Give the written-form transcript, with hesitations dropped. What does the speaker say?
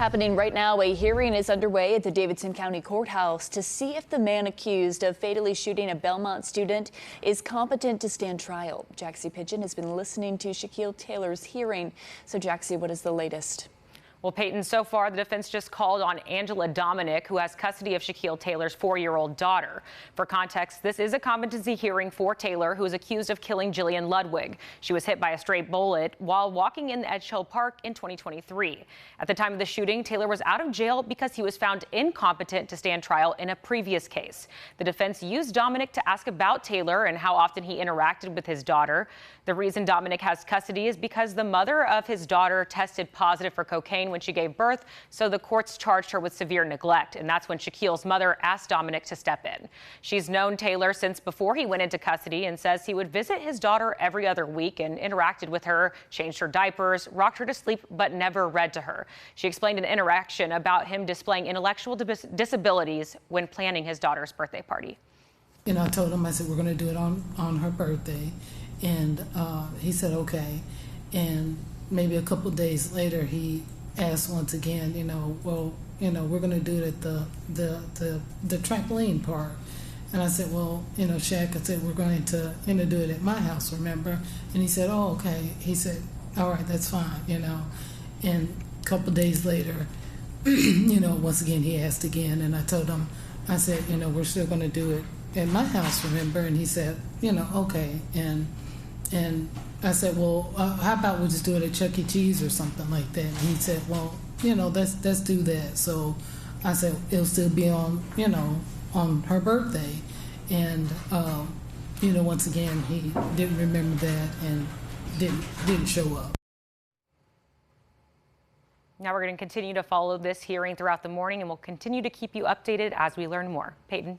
Happening right now, a hearing is underway at the Davidson County Courthouse to see if the man accused of fatally shooting a Belmont student is competent to stand trial. Jaxie Pigeon has been listening to Shaquille Taylor's hearing. So Jaxie, what is the latest? Well, Peyton, so far the defense just called on Angela Dominic, who has custody of Shaquille Taylor's 4-year-old daughter. For context, this is a competency hearing for Taylor, who is accused of killing Jillian Ludwig. She was hit by a stray bullet while walking in Edge Hill Park in 2023. At the time of the shooting, Taylor was out of jail because he was found incompetent to stand trial in a previous case. The defense used Dominic to ask about Taylor and how often he interacted with his daughter. The reason Dominic has custody is because the mother of his daughter tested positive for cocaine when she gave birth, so the courts charged her with severe neglect, and that's when Shaquille's mother asked Dominic to step in. She's known Taylor since before he went into custody and says he would visit his daughter every other week and interacted with her, changed her diapers, rocked her to sleep, but never read to her. She explained an interaction about him displaying intellectual disabilities when planning his daughter's birthday party. You know, I told him, I said, we're going to do it on her birthday. And he said, okay. And maybe a couple days later, he asked once again, well, we're going to do it at the trampoline park. And I said, well, Shaq, I said, we're going to, do it at my house, remember? And he said, oh, okay. He said, all right, that's fine, And a couple days later, once again, he asked again. And I told him, I said, we're still going to do it at my house, remember? And he said, okay. And I said, well, how about we just do it at Chuck E. Cheese or something like that? And he said, well, let's do that. So I said, it'll still be on, on her birthday. And, once again, he didn't remember that and didn't show up. Now we're going to continue to follow this hearing throughout the morning, and we'll continue to keep you updated as we learn more. Peyton.